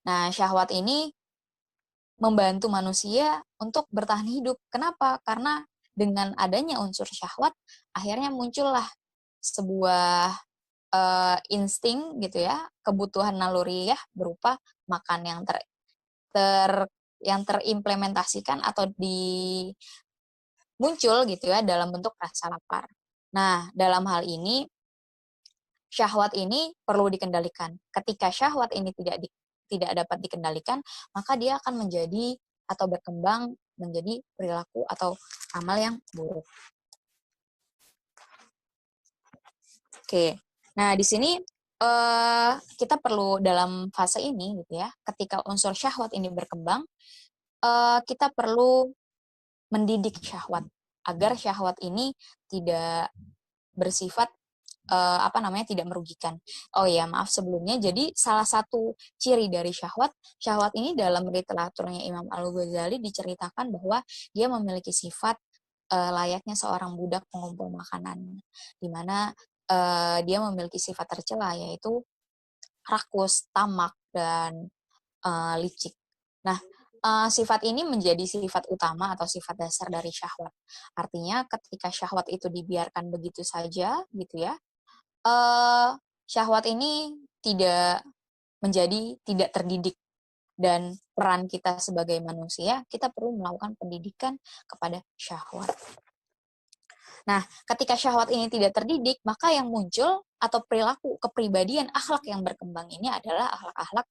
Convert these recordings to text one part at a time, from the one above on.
Nah, syahwat ini membantu manusia untuk bertahan hidup. Kenapa? Karena dengan adanya unsur syahwat, akhirnya muncullah sebuah insting gitu ya, kebutuhan naluriah berupa makan ter yang terimplementasikan atau muncul gitu ya dalam bentuk rasa lapar. Nah, dalam hal ini syahwat ini perlu dikendalikan. Ketika syahwat ini tidak dapat dikendalikan, maka dia akan menjadi atau berkembang menjadi perilaku atau amal yang buruk. Oke. Nah, di sini kita perlu dalam fase ini gitu ya, ketika unsur syahwat ini berkembang, kita perlu mendidik syahwat agar syahwat ini tidak bersifat tidak merugikan. Oh ya, maaf sebelumnya. Jadi salah satu ciri dari syahwat ini dalam literaturnya Imam Al-Ghazali diceritakan bahwa dia memiliki sifat layaknya seorang budak pengumpul makanan, di mana dia memiliki sifat tercela yaitu rakus, tamak, dan licik. Nah, sifat ini menjadi sifat utama atau sifat dasar dari syahwat. Artinya ketika syahwat itu dibiarkan begitu saja, gitu ya, syahwat ini tidak terdidik, dan peran kita sebagai manusia, kita perlu melakukan pendidikan kepada syahwat. Nah, ketika syahwat ini tidak terdidik, maka yang muncul atau perilaku kepribadian akhlak yang berkembang ini adalah akhlak-akhlak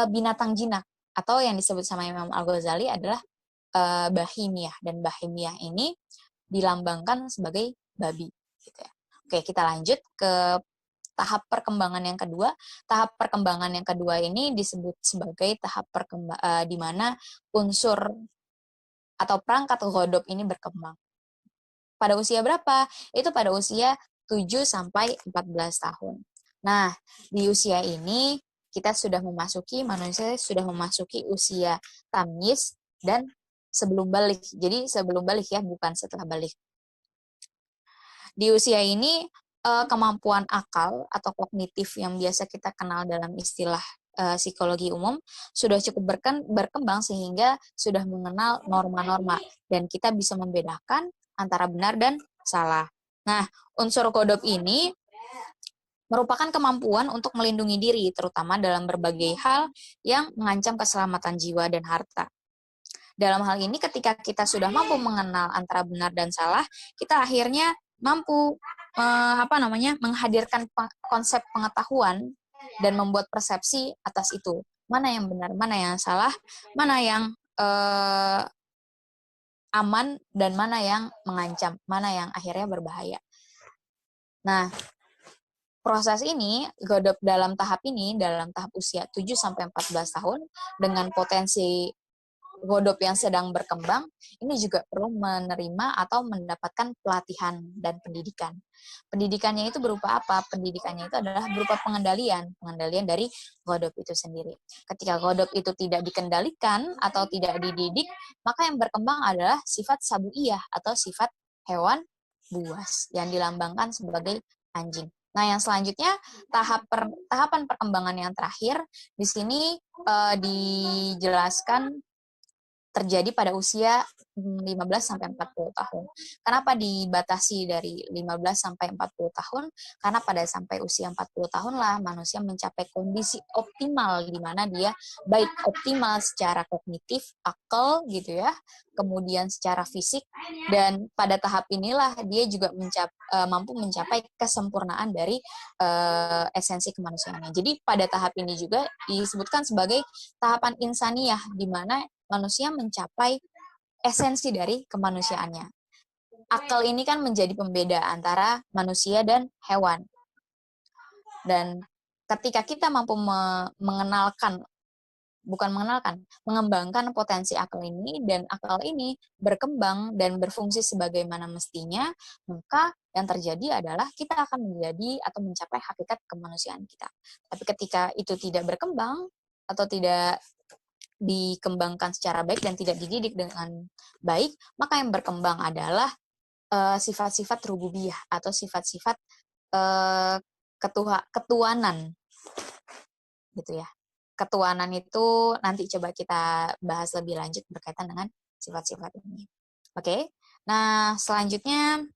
binatang jinak, atau yang disebut sama Imam Al-Ghazali adalah bahimiyah, dan bahimiyah ini dilambangkan sebagai babi gitu ya. Oke, kita lanjut ke tahap perkembangan yang kedua. Tahap perkembangan yang kedua ini disebut sebagai tahap di mana unsur atau perangkat ghodop ini berkembang. Pada usia berapa? Itu pada usia 7 sampai 14 tahun. Nah, di usia ini manusia sudah memasuki usia tamyiz dan sebelum balik. Jadi sebelum balik ya, bukan setelah balik. Di usia ini kemampuan akal atau kognitif yang biasa kita kenal dalam istilah psikologi umum sudah cukup berkembang sehingga sudah mengenal norma-norma dan kita bisa membedakan antara benar dan salah. Nah, unsur kodop ini merupakan kemampuan untuk melindungi diri, terutama dalam berbagai hal yang mengancam keselamatan jiwa dan harta. Dalam hal ini, ketika kita sudah mampu mengenal antara benar dan salah, kita akhirnya mampu menghadirkan konsep pengetahuan dan membuat persepsi atas itu. Mana yang benar, mana yang salah, mana yang aman, dan mana yang mengancam, mana yang akhirnya berbahaya. Nah, proses ini, godop dalam tahap usia 7-14 tahun, dengan potensi godop yang sedang berkembang, ini juga perlu menerima atau mendapatkan pelatihan dan pendidikan. Pendidikannya itu berupa apa? Pendidikannya itu adalah berupa pengendalian dari godop itu sendiri. Ketika godop itu tidak dikendalikan atau tidak dididik, maka yang berkembang adalah sifat sabuiyah atau sifat hewan buas yang dilambangkan sebagai anjing. Nah, yang selanjutnya tahapan perkembangan yang terakhir di sini dijelaskan terjadi pada usia 15-40 tahun. Kenapa dibatasi dari 15-40 tahun? Karena pada sampai usia 40 tahun lah manusia mencapai kondisi optimal di mana dia baik optimal secara kognitif, akal gitu ya, kemudian secara fisik, dan pada tahap inilah dia juga mampu mencapai kesempurnaan dari esensi kemanusiaannya. Jadi pada tahap ini juga disebutkan sebagai tahapan insaniyah, di mana manusia mencapai esensi dari kemanusiaannya. Akal ini kan menjadi pembeda antara manusia dan hewan. Dan ketika kita mampu mengembangkan potensi akal ini, dan akal ini berkembang dan berfungsi sebagaimana mestinya, maka yang terjadi adalah kita akan menjadi atau mencapai hakikat kemanusiaan kita. Tapi ketika itu tidak berkembang atau tidak dikembangkan secara baik dan tidak dididik dengan baik, maka yang berkembang adalah sifat-sifat rububiyah atau sifat-sifat ketuanan gitu ya. ketuanan itu nanti coba kita bahas lebih lanjut berkaitan dengan sifat-sifat ini. Oke, nah selanjutnya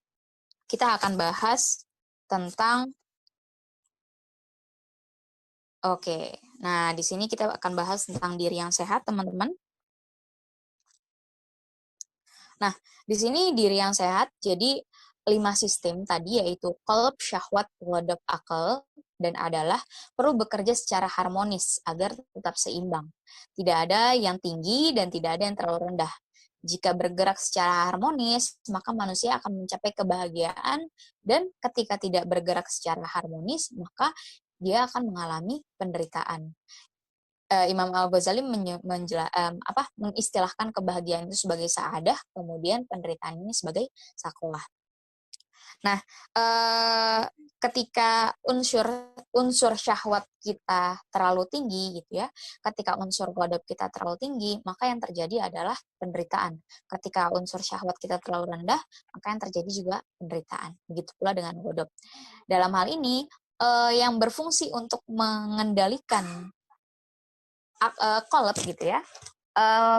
kita akan bahas tentang nah di sini kita akan bahas tentang diri yang sehat, teman-teman. Nah, di sini diri yang sehat, jadi 5 sistem tadi yaitu qalb, syahwat, ghadab, akal, dan adalah perlu bekerja secara harmonis agar tetap seimbang. Tidak ada yang tinggi dan tidak ada yang terlalu rendah. Jika bergerak secara harmonis, maka manusia akan mencapai kebahagiaan, dan ketika tidak bergerak secara harmonis, maka dia akan mengalami penderitaan. Imam Al-Ghazali mengistilahkan kebahagiaan itu sebagai sa'adah, kemudian penderitaan ini sebagai sakolah. Nah, ketika unsur syahwat kita terlalu tinggi gitu ya, ketika unsur ghadab kita terlalu tinggi, maka yang terjadi adalah penderitaan. Ketika unsur syahwat kita terlalu rendah, maka yang terjadi juga penderitaan. Begitu pula dengan ghadab. Dalam hal ini, yang berfungsi untuk mengendalikan qalb gitu ya,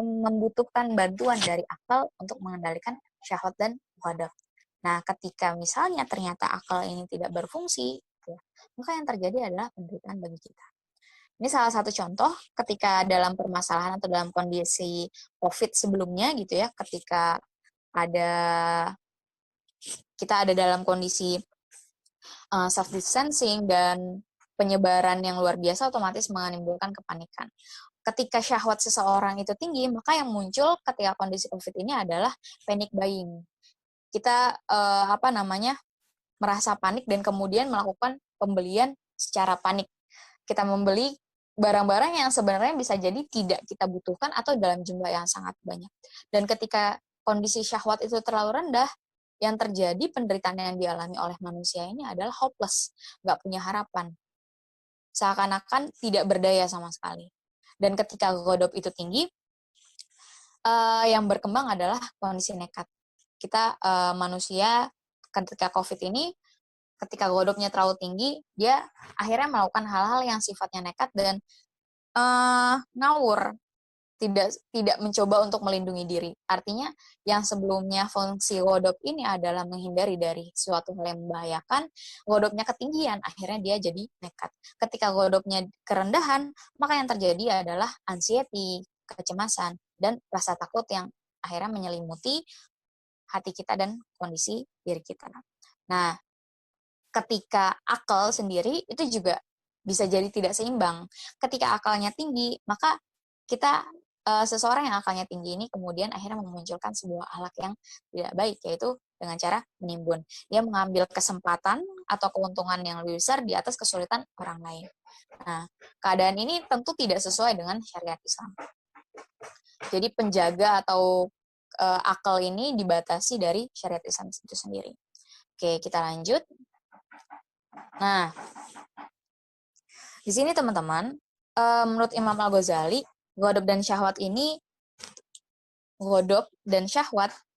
membutuhkan bantuan dari akal untuk mengendalikan syahwat dan ghadab. Nah, ketika misalnya ternyata akal ini tidak berfungsi, gitu, maka yang terjadi adalah penderitaan bagi kita. Ini salah satu contoh ketika dalam permasalahan atau dalam kondisi COVID sebelumnya gitu ya, ketika kita ada dalam kondisi self distancing dan penyebaran yang luar biasa, otomatis menimbulkan kepanikan. Ketika syahwat seseorang itu tinggi, maka yang muncul ketika kondisi COVID ini adalah panic buying. Kita merasa panik dan kemudian melakukan pembelian secara panik. Kita membeli barang-barang yang sebenarnya bisa jadi tidak kita butuhkan atau dalam jumlah yang sangat banyak. Dan ketika kondisi syahwat itu terlalu rendah, yang terjadi penderitaan yang dialami oleh manusia ini adalah hopeless, nggak punya harapan. Seakan-akan tidak berdaya sama sekali. Dan ketika ghadab itu tinggi, yang berkembang adalah kondisi nekat. Kita manusia ketika COVID ini, ketika ghadabnya terlalu tinggi, dia akhirnya melakukan hal-hal yang sifatnya nekat dan ngawur, tidak mencoba untuk melindungi diri. Artinya yang sebelumnya fungsi ghadab ini adalah menghindari dari suatu hal yang membahayakan, ghadabnya ketinggian, akhirnya dia jadi nekat. Ketika ghadabnya kerendahan, maka yang terjadi adalah anxiety, kecemasan, dan rasa takut yang akhirnya menyelimuti hati kita dan kondisi diri kita. Nah, ketika akal sendiri itu juga bisa jadi tidak seimbang. Ketika akalnya tinggi, maka kita seseorang yang akalnya tinggi ini kemudian akhirnya memunculkan sebuah akhlak yang tidak baik, yaitu dengan cara menimbun. Dia mengambil kesempatan atau keuntungan yang lebih besar di atas kesulitan orang lain. Nah, keadaan ini tentu tidak sesuai dengan syariat Islam. Jadi penjaga atau akal ini dibatasi dari syariat Islam itu sendiri. Oke, kita lanjut. Nah, di sini teman-teman, menurut Imam Al-Ghazali, ghadab dan syahwat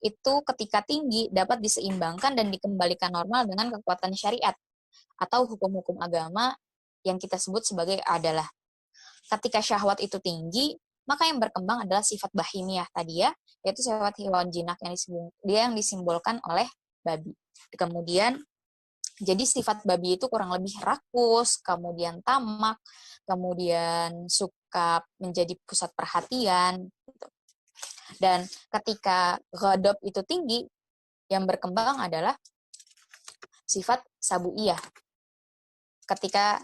itu ketika tinggi dapat diseimbangkan dan dikembalikan normal dengan kekuatan syariat atau hukum-hukum agama yang kita sebut sebagai adalah. Ketika syahwat itu tinggi, maka yang berkembang adalah sifat bahimiyah tadi ya, yaitu sifat hewan jinak yang disimbolkan oleh babi. Kemudian jadi sifat babi itu kurang lebih rakus, kemudian tamak, kemudian suka menjadi pusat perhatian. Gitu. Dan ketika ghadab itu tinggi, yang berkembang adalah sifat sabuiyah. Ketika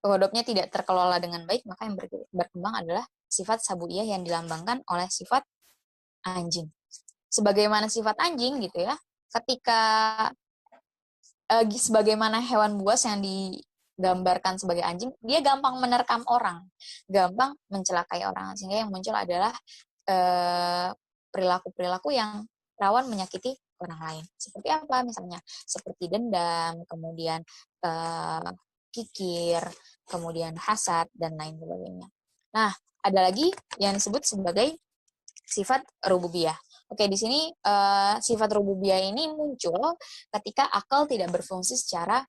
ghadabnya tidak terkelola dengan baik, maka yang berkembang adalah sifat sabuiyah yang dilambangkan oleh sifat anjing. Sebagaimana sifat anjing gitu ya, ketika sebagaimana hewan buas yang digambarkan sebagai anjing, dia gampang menerkam orang, gampang mencelakai orang, sehingga yang muncul adalah perilaku-perilaku yang rawan menyakiti orang lain. Seperti apa misalnya? Seperti dendam, kemudian kikir, kemudian hasad, dan lain sebagainya. Nah, ada lagi yang disebut sebagai sifat rububiyah. Oke, di sini sifat rububiyah ini muncul ketika akal tidak berfungsi secara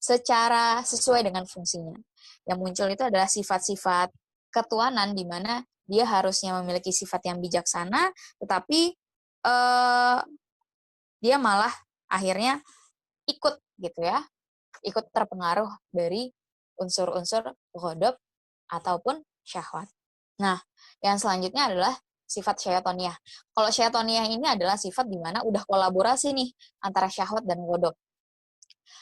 secara sesuai dengan fungsinya. Yang muncul itu adalah sifat-sifat ketuanan di mana dia harusnya memiliki sifat yang bijaksana, tetapi dia malah akhirnya ikut gitu ya, ikut terpengaruh dari unsur-unsur ghadab ataupun syahwat. Nah, yang selanjutnya adalah sifat syaitoniyah. Kalau syaitoniyah ini adalah sifat di mana udah kolaborasi nih antara syahwat dan ghadab.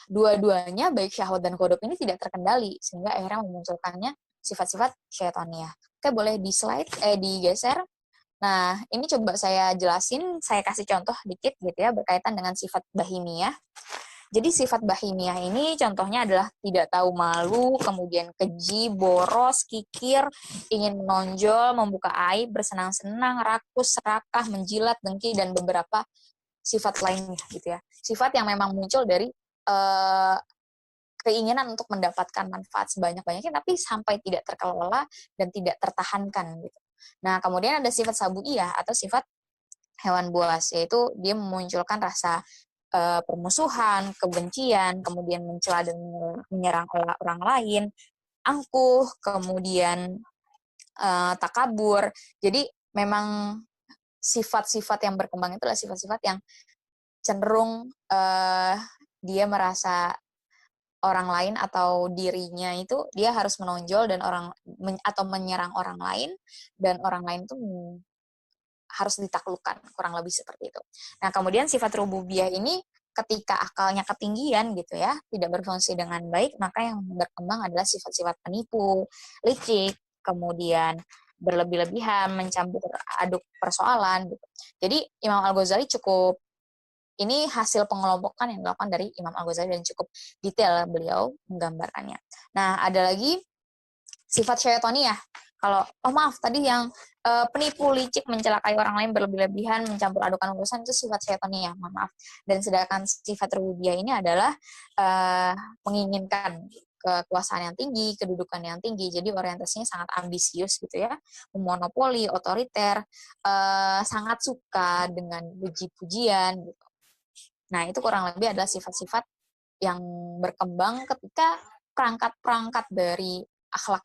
Dua-duanya baik syahwat dan ghadab ini tidak terkendali sehingga akhirnya memunculkannya sifat-sifat syaitoniyah. Oke, boleh di slide digeser. Nah, ini coba saya jelasin, saya kasih contoh dikit gitu ya berkaitan dengan sifat bahimiyah. Jadi sifat bahimiyah ini contohnya adalah tidak tahu malu, kemudian keji, boros, kikir, ingin menonjol, membuka aib, bersenang-senang, rakus, serakah, menjilat, dengki, dan beberapa sifat lainnya gitu ya. Sifat yang memang muncul dari keinginan untuk mendapatkan manfaat sebanyak-banyaknya tapi sampai tidak terkelola dan tidak tertahankan gitu. Nah, kemudian ada sifat sabuiyah atau sifat hewan buas, yaitu dia memunculkan rasa permusuhan, kebencian, kemudian mencela dan menyerang orang lain, angkuh, kemudian takabur. Jadi memang sifat-sifat yang berkembang itu adalah sifat-sifat yang cenderung dia merasa orang lain atau dirinya itu dia harus menonjol dan atau menyerang orang lain, dan orang lain itu harus ditaklukkan, kurang lebih seperti itu. Nah, kemudian sifat rububiyah ini ketika akalnya ketinggian gitu ya, tidak berfungsi dengan baik, maka yang berkembang adalah sifat-sifat penipu, licik, kemudian berlebih-lebihan, mencampur aduk persoalan gitu. Jadi Imam Al-Ghazali ini hasil pengelompokan yang dilakukan dari Imam Al-Ghazali dan cukup detail beliau menggambarkannya. Nah, ada lagi sifat syaitoniyah. Kalau, maaf, tadi yang penipu, licik, mencelakai orang lain, berlebih-lebihan, mencampur adukan urusan, itu sifat syaitoniyah, maaf. Dan sedangkan sifat rububiyah ini adalah menginginkan kekuasaan yang tinggi, kedudukan yang tinggi, jadi orientasinya sangat ambisius gitu ya, memonopoli, otoriter, sangat suka dengan puji-pujian gitu. Nah, itu kurang lebih adalah sifat-sifat yang berkembang ketika perangkat-perangkat dari akhlak